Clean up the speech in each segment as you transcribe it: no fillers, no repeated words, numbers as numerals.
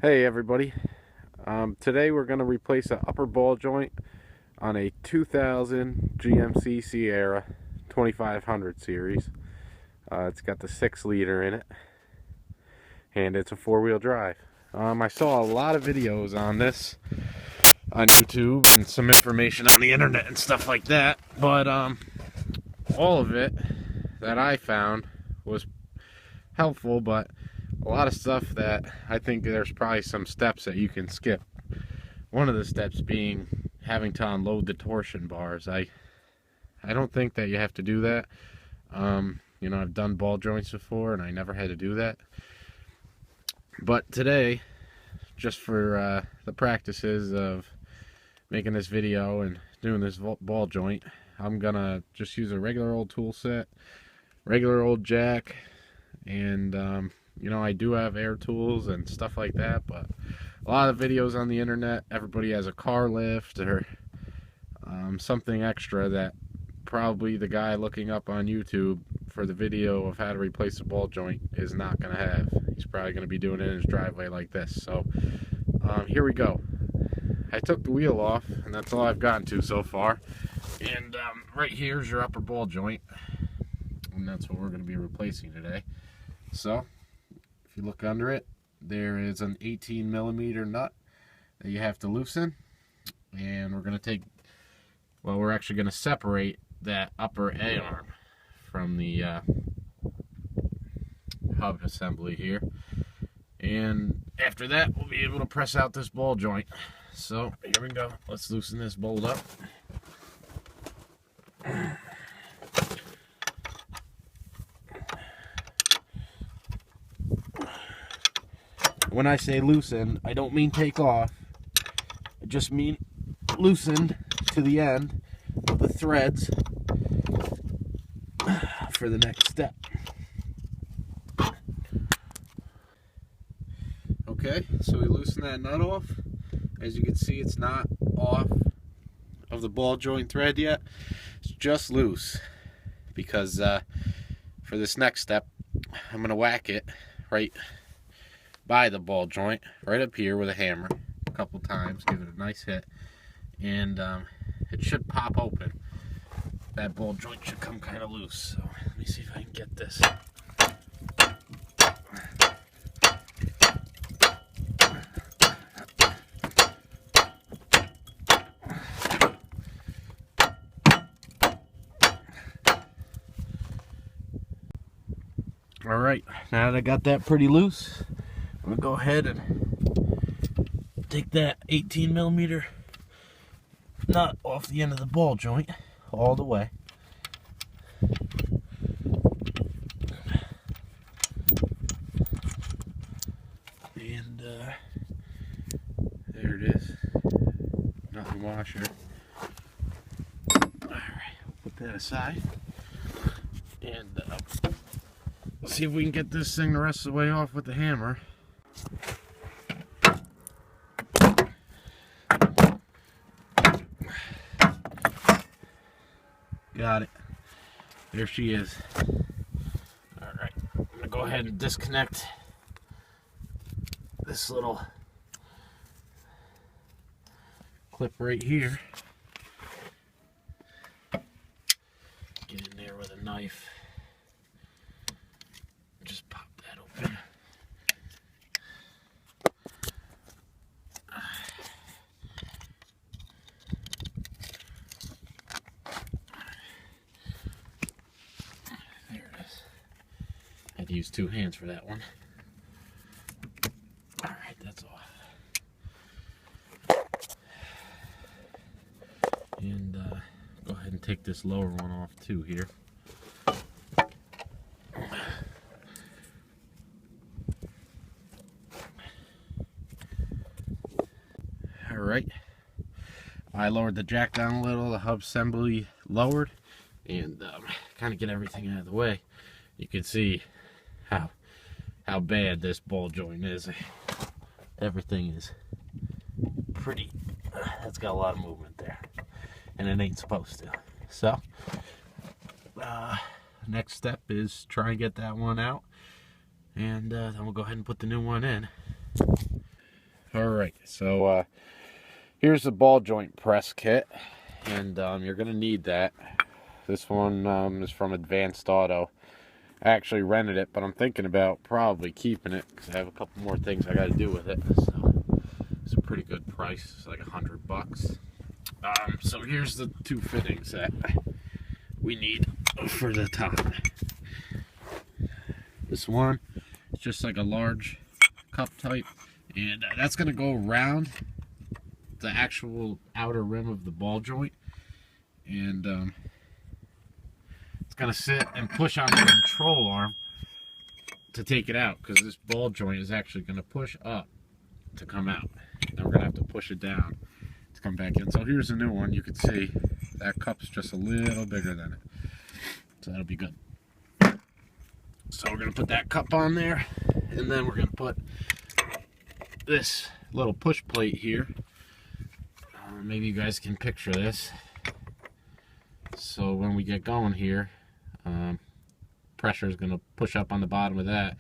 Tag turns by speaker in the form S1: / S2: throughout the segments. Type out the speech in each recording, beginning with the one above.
S1: Hey everybody, today we're going to replace an upper ball joint on a 2000 GMC Sierra 2500 series. It's got the 6-liter in it and it's a 4-wheel drive. I saw a lot of videos on this on YouTube and some information on the internet and stuff like that, but all of it that I found was helpful, but a lot of stuff that I think there's probably some steps that you can skip. One of the steps being having to unload the torsion bars. I don't think that you have to do that. I've done ball joints before and I never had to do that. But today, just for the practices of making this video and doing this ball joint, I'm gonna just use a regular old tool set, regular old jack, and I do have air tools and stuff like that, but a lot of videos on the internet, everybody has a car lift or something extra that probably the guy looking up on YouTube for the video of how to replace a ball joint is not going to have. He's probably going to be doing it in his driveway like this. So here we go. I took the wheel off, and that's all I've gotten to so far. And right here is your upper ball joint, and that's what we're going to be replacing today. So if you look under it, there is an 18mm nut that you have to loosen, and we're actually going to separate that upper A-arm from the hub assembly here, and after that we'll be able to press out this ball joint. So here we go. Let's loosen this bolt up. When I say loosen, I don't mean take off. I just mean loosen to the end of the threads for the next step. Okay, so we loosen that nut off. As you can see, it's not off of the ball joint thread yet. It's just loose because for this next step, I'm going to whack it right by the ball joint, right up here with a hammer a couple times, give it a nice hit, and it should pop open. That ball joint should come kind of loose. So let me see if I can get this. Alright, now that I got that pretty loose, I'm going to go ahead and take that 18mm nut off the end of the ball joint all the way. And there it is. Nothing washer. Alright, put that aside. And see if we can get this thing the rest of the way off with the hammer. Got it. There she is. Alright, I'm going to go ahead and disconnect this little clip right here. Get in there with a knife. Just pop that open. There it is. I had to use 2 hands for that one. Alright, that's off. And go ahead and take this lower one off too here. Alright, I lowered the jack down a little, the hub assembly lowered, and kind of get everything out of the way. You can see how bad this ball joint is. Everything is pretty, it's got a lot of movement there, and it ain't supposed to. So, next step is try and get that one out, and then we'll go ahead and put the new one in. Alright, so here's the ball joint press kit, and you're going to need that. This one is from Advanced Auto. I actually rented it, but I'm thinking about probably keeping it because I have a couple more things I got to do with it. So it's a pretty good price. It's like $100. So here's the two fittings that we need for the top. This one is just like a large cup type, and that's going to go around the actual outer rim of the ball joint, and it's going to sit and push on the control arm to take it out, because this ball joint is actually going to push up to come out. Then we're going to have to push it down to come back in. So here's a new one. You can see that cup's just a little bigger than it, so that'll be good. So we're going to put that cup on there, and then we're going to put this little push plate here. Maybe you guys can picture this. So when we get going here, pressure is going to push up on the bottom of that,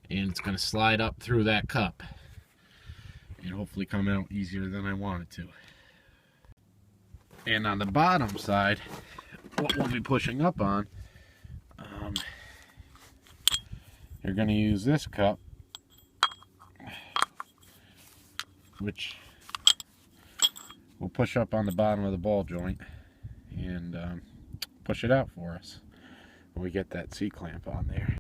S1: and it's going to slide up through that cup and hopefully come out easier than I want it to. And on the bottom side, what we'll be pushing up on, you're going to use this cup, which will push up on the bottom of the ball joint and push it out for us when we get that C-clamp on there.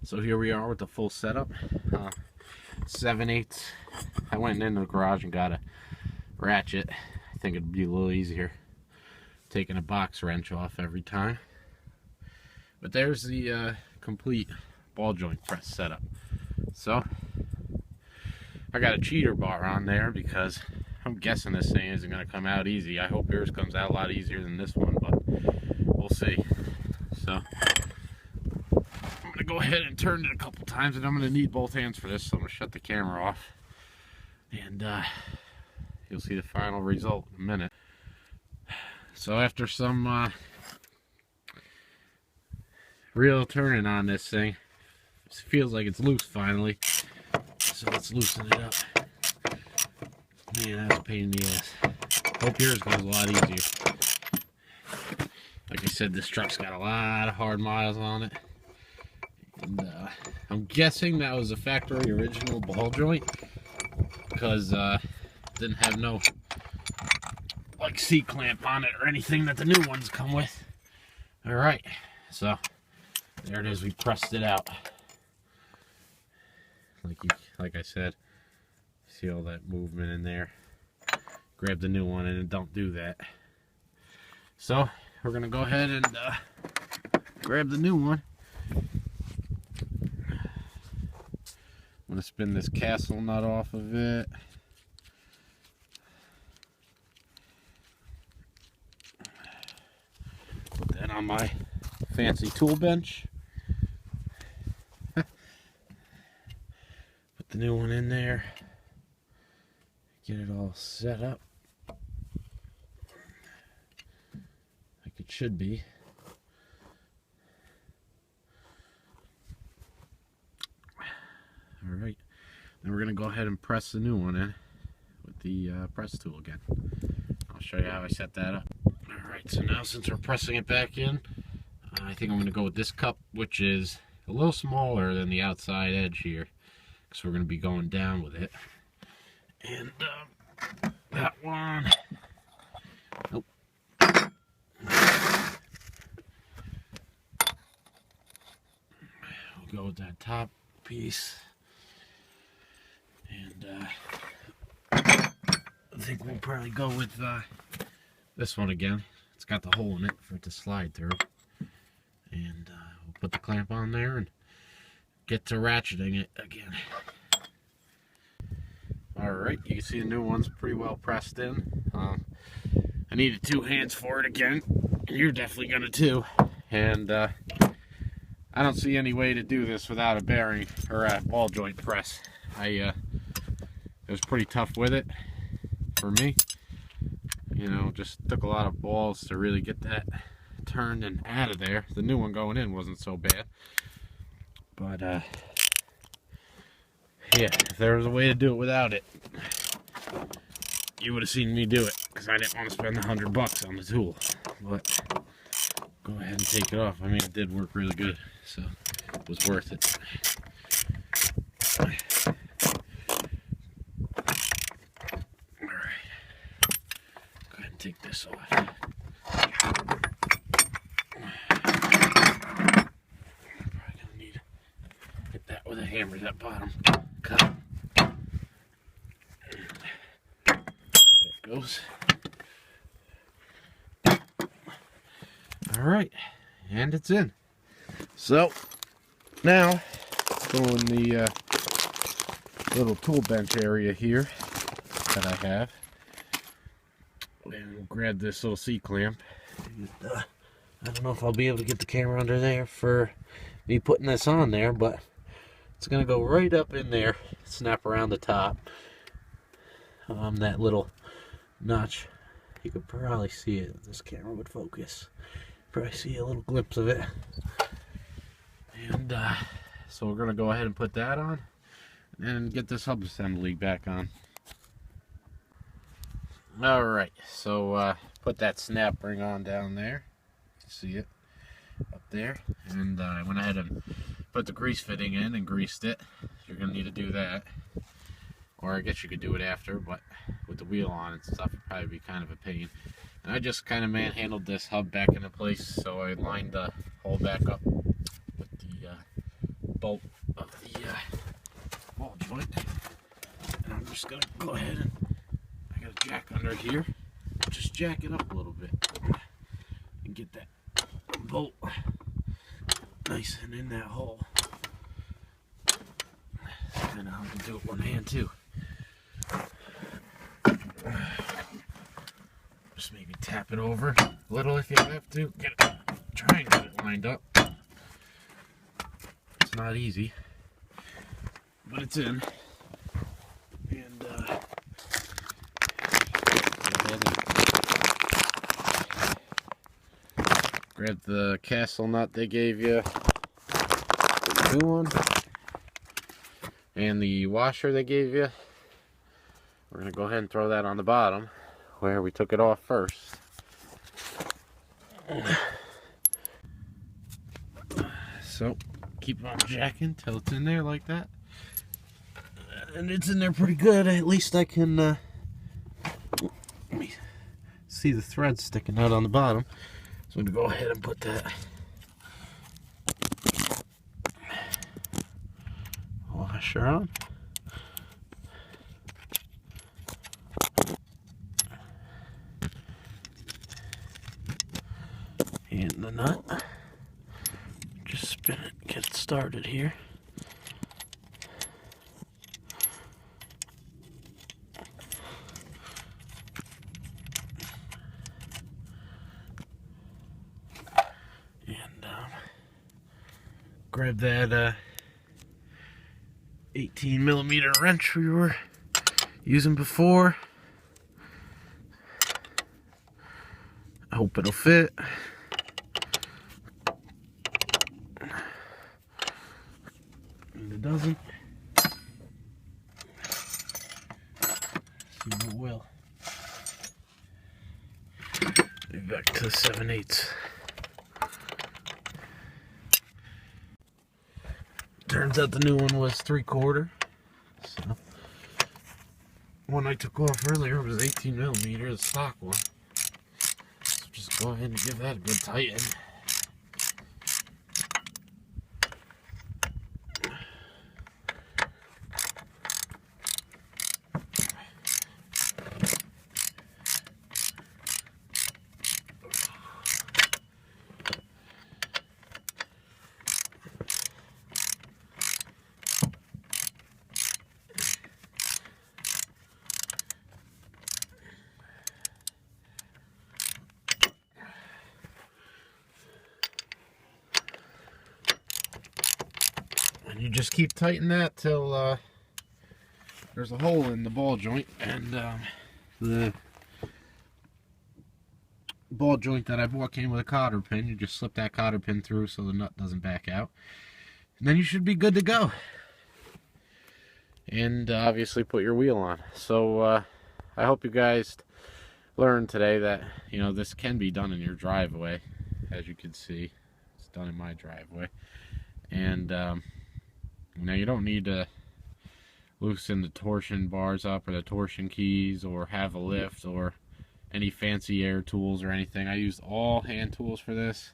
S1: So here we are with the full setup. 7/8. I went into the garage and got a ratchet. I think it'd be a little easier taking a box wrench off every time. But there's the complete ball joint press setup. So I got a cheater bar on there because I'm guessing this thing isn't going to come out easy. I hope yours comes out a lot easier than this one, but we'll see. So I'm going to go ahead and turn it a couple times, and I'm going to need both hands for this, so I'm going to shut the camera off, and you'll see the final result in a minute. So after some real turning on this thing, it feels like it's loose finally, so let's loosen it up. Man, that's a pain in the ass. Hope yours goes a lot easier. Like I said, this truck's got a lot of hard miles on it. And I'm guessing that was a factory original ball joint, because it didn't have no like C-clamp on it or anything that the new ones come with. Alright, so there it is. We pressed it out. Like I said, see all that movement in there. Grab the new one and don't do that. So we're gonna go ahead and grab the new one. I'm gonna spin this castle nut off of it. Put that on my fancy tool bench. Put the new one in there. Get it all set up like it should be. Alright, then we're going to go ahead and press the new one in with the press tool again. I'll show you how I set that up. Alright, so now since we're pressing it back in, I think I'm going to go with this cup, which is a little smaller than the outside edge here, because we're going to be going down with it. And that one, nope. We'll go with that top piece, and I think we'll probably go with this one again. It's got the hole in it for it to slide through, and we'll put the clamp on there and get to ratcheting it again. Alright, you can see the new one's pretty well pressed in. I needed two hands for it again. You're definitely gonna too. And I don't see any way to do this without a bearing or a ball joint press. It was pretty tough with it for me. You know, just took a lot of balls to really get that turned and out of there. The new one going in wasn't so bad. But yeah, if there was a way to do it without it, you would have seen me do it, because I didn't want to spend $100 on the tool. But go ahead and take it off. I mean, it did work really good, so it was worth it. Alright, go ahead and take this off. Probably gonna need to hit that with a hammer, that bottom cut. There it goes. Alright, and it's in. So, now, go in the little tool bench area here that I have. And we'll grab this little C-clamp. I don't know if I'll be able to get the camera under there for me putting this on there, but it's going to go right up in there, snap around the top. That little notch, you could probably see it if this camera would focus. Probably see a little glimpse of it. And so we're going to go ahead and put that on and get this hub assembly back on. Alright, so put that snap ring on down there. You can see it up there. And I went ahead and put the grease fitting in and greased it. You're going to need to do that. Or I guess you could do it after, but with the wheel on and stuff, it'd probably be kind of a pain. And I just kind of manhandled this hub back into place, so I lined the hole back up with the bolt of the ball joint. And I'm just going to go ahead and, I got a jack under here, just jack it up a little bit and get that bolt nice and in that hole. And I can do it one hand too. Just maybe tap it over a little if you have to. Try and get it lined up. It's not easy, but it's in. And grab the castle nut they gave you, the new one, and the washer they gave you. We're going to go ahead and throw that on the bottom where we took it off first. So keep on jacking till it's in there like that. And it's in there pretty good. At least I can let me see the thread sticking out on the bottom. So I'm going to go ahead and put that washer on. And the nut. Just spin it, get it started here. And grab that 18mm wrench we were using before. I hope it'll fit. And it doesn't. See if it will. Maybe back to the 7/8. Turns out the new one was 3/4. So one I took off earlier was 18mm, the stock one. So just go ahead and give that a good tighten. And you just keep tightening that till there's a hole in the ball joint, and the ball joint that I bought came with a cotter pin. You just slip that cotter pin through so the nut doesn't back out, and then you should be good to go. And obviously put your wheel on. So I hope you guys learned today that, you know, this can be done in your driveway. As you can see, it's done in my driveway. And you know, you don't need to loosen the torsion bars up or the torsion keys or have a lift or any fancy air tools or anything. I used all hand tools for this.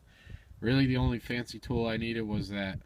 S1: Really the only fancy tool I needed was that